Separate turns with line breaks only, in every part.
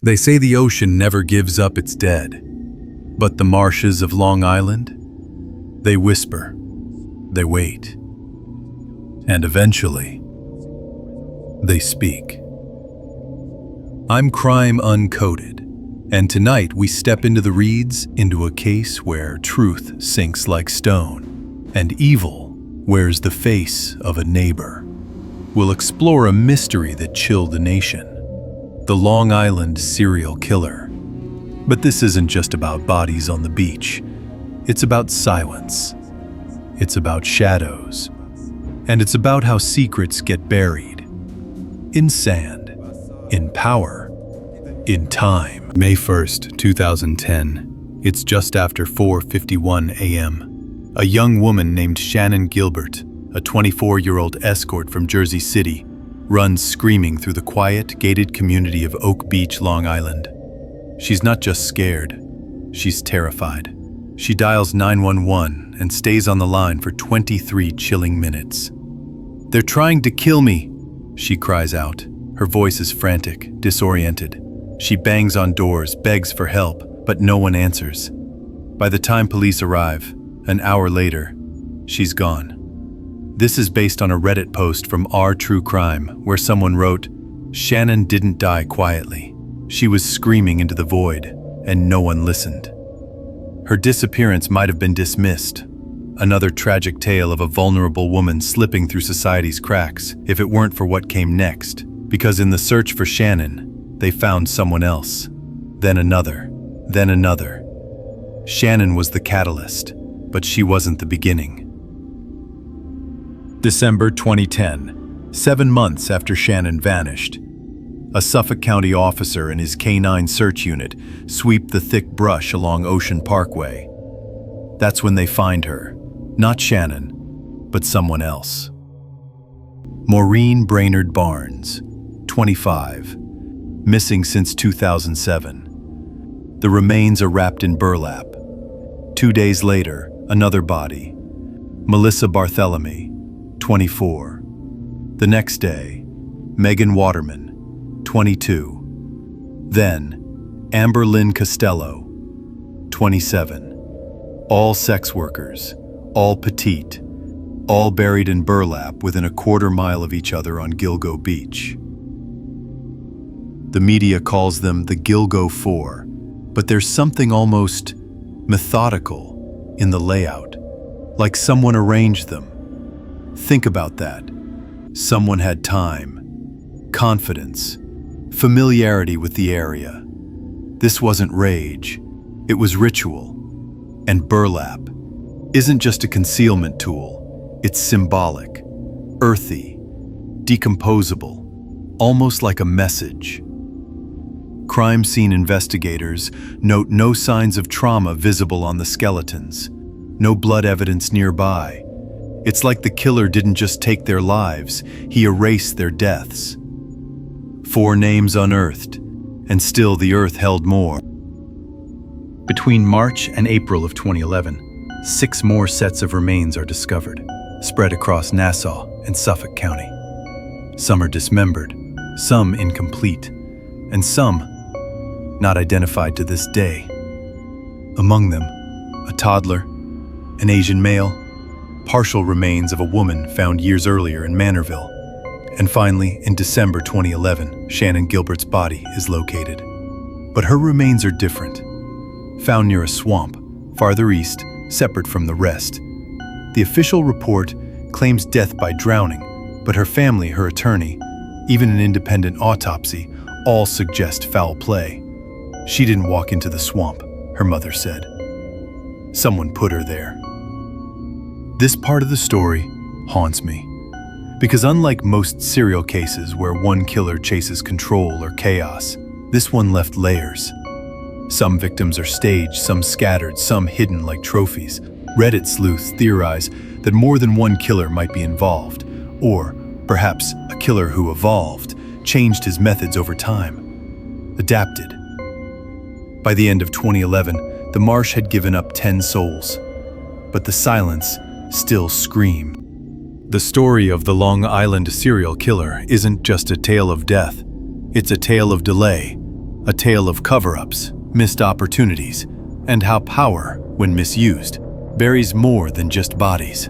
They say the ocean never gives up its dead, but the marshes of Long Island, they whisper, they wait, and eventually, they speak. I'm Crime Uncoded, and tonight we step into the reeds into a case where truth sinks like stone, and evil wears the face of a neighbor. We'll explore a mystery that chilled a nation, the Long Island serial killer. But this isn't just about bodies on the beach. It's about silence. It's about shadows. And it's about how secrets get buried. In sand, in power, in time. May 1st, 2010. It's just after 4:51 a.m. A young woman named Shannan Gilbert, a 24-year-old escort from Jersey City, runs screaming through the quiet, gated community of Oak Beach, Long Island. She's not just scared, she's terrified. She dials 911 and stays on the line for 23 chilling minutes. "They're trying to kill me," she cries out. Her voice is frantic, disoriented. She bangs on doors, begs for help, but no one answers. By the time police arrive, an hour later, she's gone. This is based on a Reddit post from Our True Crime, where someone wrote, "Shannan didn't die quietly. She was screaming into the void, and no one listened." Her disappearance might have been dismissed. Another tragic tale of a vulnerable woman slipping through society's cracks if it weren't for what came next. Because in the search for Shannan, they found someone else. Then another. Then another. Shannan was the catalyst, but she wasn't the beginning. December 2010, 7 months after Shannan vanished. A Suffolk County officer and his K-9 search unit sweep the thick brush along Ocean Parkway. That's when they find her. Not Shannan, but someone else. Maureen Brainerd Barnes, 25, missing since 2007. The remains are wrapped in burlap. 2 days later, another body. Melissa Barthélemy, 24. The next day, Megan Waterman, 22. Then, Amber Lynn Costello, 27. All sex workers, all petite, all buried in burlap within a quarter mile of each other on Gilgo Beach. The media calls them the Gilgo Four, but there's something almost methodical in the layout, like someone arranged them. Think about that. Someone had time, confidence, familiarity with the area. This wasn't rage, it was ritual. And burlap isn't just a concealment tool, it's symbolic, earthy, decomposable, almost like a message. Crime scene investigators note no signs of trauma visible on the skeletons, no blood evidence nearby. It's like the killer didn't just take their lives, he erased their deaths. 4 names unearthed, and still the earth held more. Between March and April of 2011, 6 more sets of remains are discovered, spread across Nassau and Suffolk County. Some are dismembered, some incomplete, and some not identified to this day. Among them, a toddler, an Asian male, partial remains of a woman found years earlier in Manorville. And finally, in December 2011, Shannan Gilbert's body is located. But her remains are different. Found near a swamp, farther east, separate from the rest. The official report claims death by drowning, but her family, her attorney, even an independent autopsy, all suggest foul play. She didn't walk into the swamp, her mother said. Someone put her there. This part of the story haunts me, because unlike most serial cases where one killer chases control or chaos, this one left layers. Some victims are staged, some scattered, some hidden like trophies. Reddit sleuths theorize that more than one killer might be involved, or perhaps a killer who evolved, changed his methods over time, adapted. By the end of 2011, the marsh had given up 10 souls, but the silence still screamed. The story of the Long Island serial killer isn't just a tale of death, it's a tale of delay, a tale of cover-ups, missed opportunities, and how power, when misused, buries more than just bodies.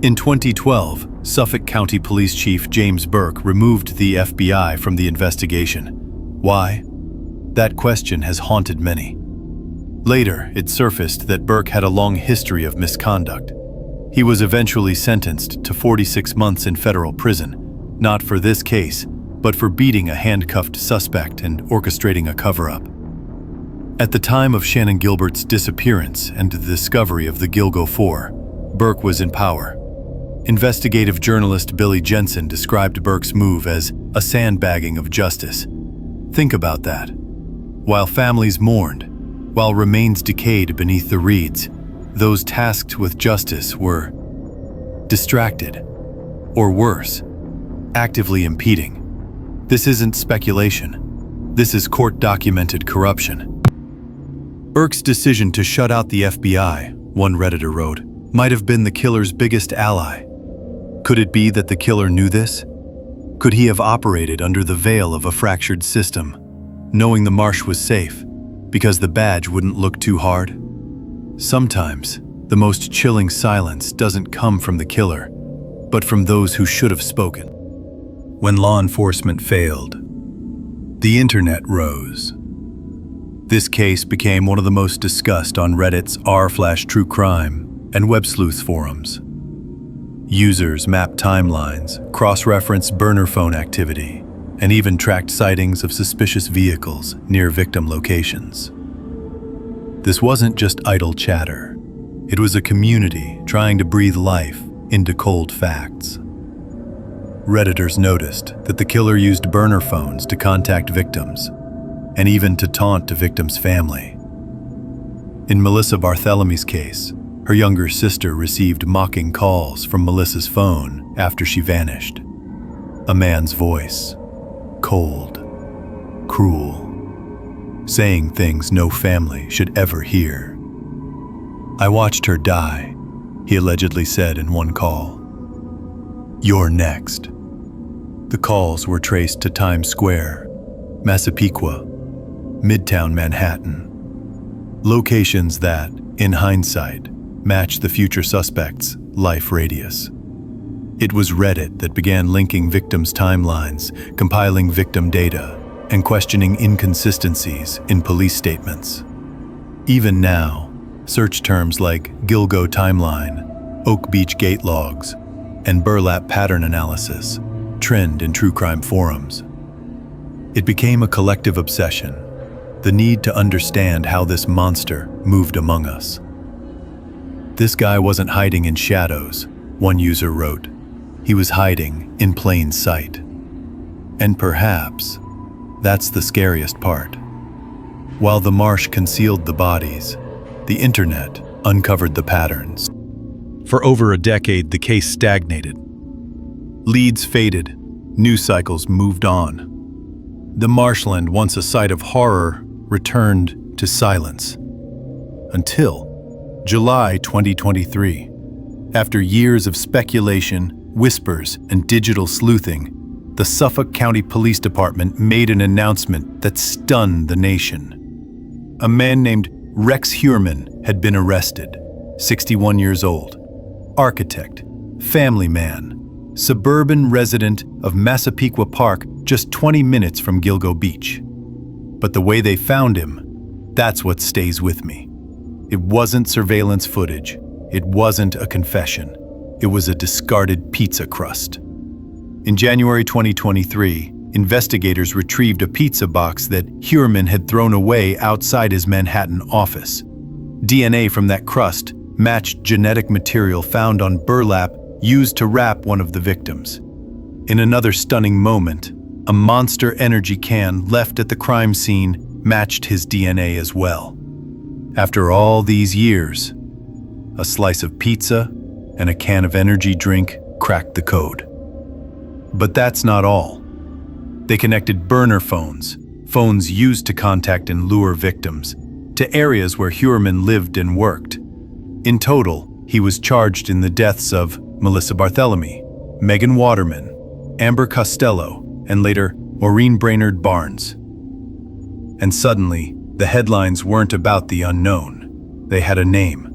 In 2012, Suffolk County Police Chief James Burke removed the FBI from the investigation. Why? That question has haunted many. Later, it surfaced that Burke had a long history of misconduct. He was eventually sentenced to 46 months in federal prison, not for this case, but for beating a handcuffed suspect and orchestrating a cover-up. At the time of Shannan Gilbert's disappearance and the discovery of the Gilgo 4, Burke was in power. Investigative journalist Billy Jensen described Burke's move as a sandbagging of justice. Think about that. While families mourned, while remains decayed beneath the reeds, those tasked with justice were distracted, or worse, actively impeding. This isn't speculation. This is court-documented corruption. Burke's decision to shut out the FBI, one Redditor wrote, might have been the killer's biggest ally. Could it be that the killer knew this? Could he have operated under the veil of a fractured system, knowing the marsh was safe, because the badge wouldn't look too hard? Sometimes, the most chilling silence doesn't come from the killer, but from those who should have spoken. When law enforcement failed, the internet rose. This case became one of the most discussed on Reddit's r/true crime and web sleuth forums. Users mapped timelines, cross-referenced burner phone activity, and even tracked sightings of suspicious vehicles near victim locations. This wasn't just idle chatter. It was a community trying to breathe life into cold facts. Redditors noticed that the killer used burner phones to contact victims, and even to taunt the victim's family. In Melissa Barthelomy's case, her younger sister received mocking calls from Melissa's phone after she vanished. A man's voice, cold, cruel, saying things no family should ever hear. "I watched her die," he allegedly said in one call. "You're next." The calls were traced to Times Square, Massapequa, Midtown Manhattan, locations that, in hindsight, match the future suspect's life radius. It was Reddit that began linking victims' timelines, compiling victim data, and questioning inconsistencies in police statements. Even now, search terms like Gilgo timeline, Oak Beach gate logs, and burlap pattern analysis trend in true crime forums. It became a collective obsession, the need to understand how this monster moved among us. "This guy wasn't hiding in shadows," one user wrote. "He was hiding in plain sight." And perhaps that's the scariest part. While the marsh concealed the bodies, the internet uncovered the patterns. For over a decade, the case stagnated. Leads faded, news cycles moved on. The marshland, once a site of horror, returned to silence. Until July 2023. After years of speculation, whispers, and digital sleuthing, the Suffolk County Police Department made an announcement that stunned the nation. A man named Rex Heuermann had been arrested, 61 years old. Architect, family man, suburban resident of Massapequa Park, just 20 minutes from Gilgo Beach. But the way they found him, that's what stays with me. It wasn't surveillance footage. It wasn't a confession. It was a discarded pizza crust. In January 2023, investigators retrieved a pizza box that Heuermann had thrown away outside his Manhattan office. DNA from that crust matched genetic material found on burlap used to wrap one of the victims. In another stunning moment, a Monster Energy can left at the crime scene matched his DNA as well. After all these years, a slice of pizza and a can of energy drink cracked the code. But that's not all. They connected burner phones, phones used to contact and lure victims, to areas where Heuermann lived and worked. In total, he was charged in the deaths of Melissa Bartholomew, Megan Waterman, Amber Costello, and later Maureen Brainerd Barnes. And suddenly, the headlines weren't about the unknown. They had a name.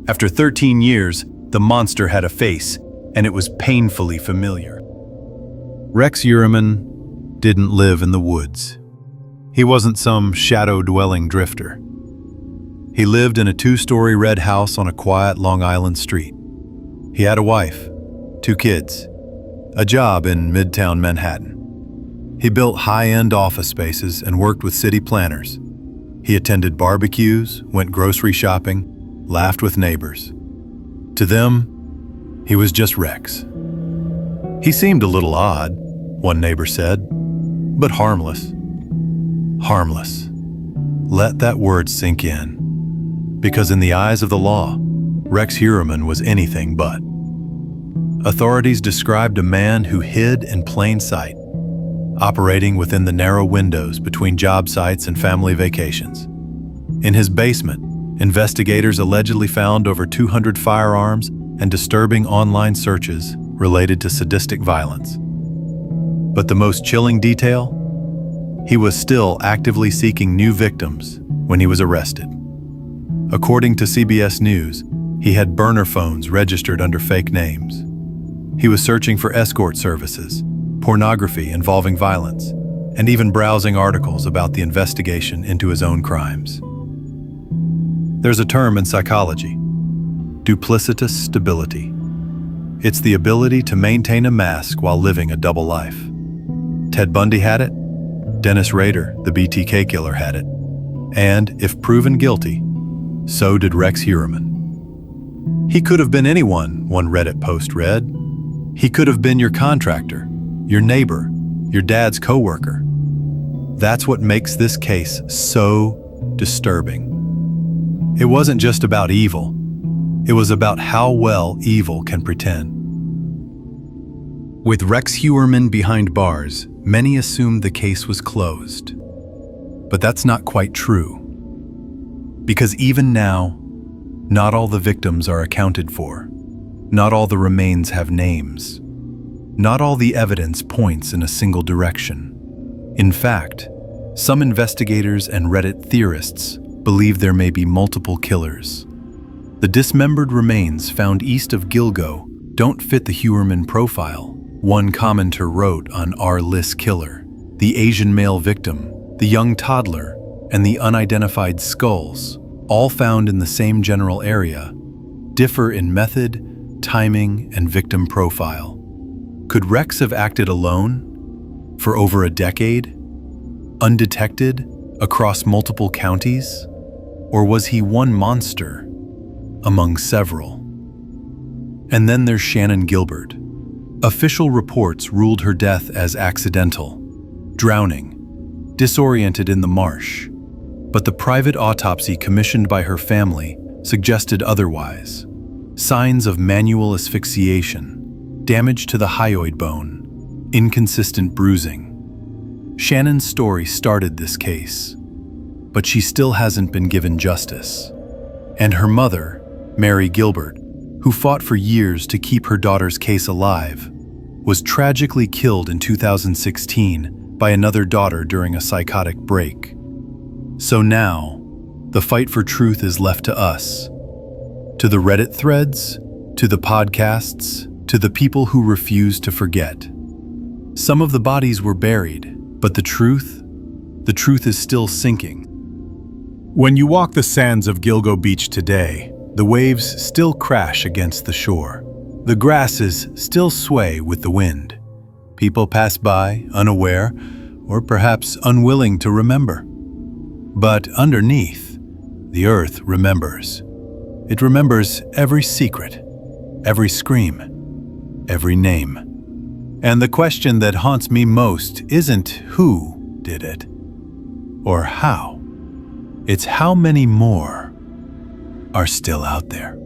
After 13 years, the monster had a face, and it was painfully familiar. Rex Heuermann didn't live in the woods. He wasn't some shadow-dwelling drifter. He lived in a 2-story red house on a quiet Long Island street. He had a wife, 2 kids, a job in Midtown Manhattan. He built high-end office spaces and worked with city planners. He attended barbecues, went grocery shopping, laughed with neighbors. To them, he was just Rex. He seemed a little odd, one neighbor said, but harmless. Harmless. Let that word sink in. Because in the eyes of the law, Rex Heuermann was anything but. Authorities described a man who hid in plain sight, operating within the narrow windows between job sites and family vacations. In his basement, investigators allegedly found over 200 firearms and disturbing online searches related to sadistic violence. But the most chilling detail? He was still actively seeking new victims when he was arrested. According to CBS News, he had burner phones registered under fake names. He was searching for escort services, pornography involving violence, and even browsing articles about the investigation into his own crimes. There's a term in psychology, duplicitous stability. It's the ability to maintain a mask while living a double life. Ted Bundy had it, Dennis Rader, the BTK killer, had it, and, if proven guilty, so did Rex Heuermann. He could have been anyone, one Reddit post read. He could have been your contractor, your neighbor, your dad's coworker. That's what makes this case so disturbing. It wasn't just about evil. It was about how well evil can pretend. With Rex Heuermann behind bars, many assumed the case was closed. But that's not quite true. Because even now, not all the victims are accounted for. Not all the remains have names. Not all the evidence points in a single direction. In fact, some investigators and Reddit theorists believe there may be multiple killers. The dismembered remains found east of Gilgo don't fit the Heuermann profile. One commenter wrote on our list killer, the Asian male victim, the young toddler, and the unidentified skulls, all found in the same general area, differ in method, timing, and victim profile. Could Rex have acted alone for over a decade, undetected across multiple counties? Or was he one monster among several? And then there's Shannan Gilbert. Official reports ruled her death as accidental, drowning, disoriented in the marsh. But the private autopsy commissioned by her family suggested otherwise. Signs of manual asphyxiation, damage to the hyoid bone, inconsistent bruising. Shannan's story started this case, but she still hasn't been given justice. And her mother, Mary Gilbert, who fought for years to keep her daughter's case alive, was tragically killed in 2016 by another daughter during a psychotic break. So now, the fight for truth is left to us. To the Reddit threads, to the podcasts, to the people who refuse to forget. Some of the bodies were buried, but the truth is still sinking. When you walk the sands of Gilgo Beach today, the waves still crash against the shore. The grasses still sway with the wind. People pass by, unaware, or perhaps unwilling to remember. But underneath, the earth remembers. It remembers every secret, every scream, every name. And the question that haunts me most isn't who did it, or how. It's how many more are still out there.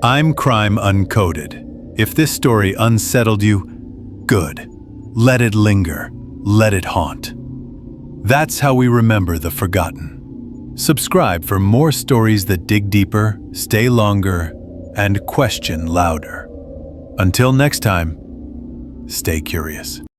I'm Crime Uncoded. If this story unsettled you, good. Let it linger. Let it haunt. That's how we remember the forgotten. Subscribe for more stories that dig deeper, stay longer, and question louder. Until next time, stay curious.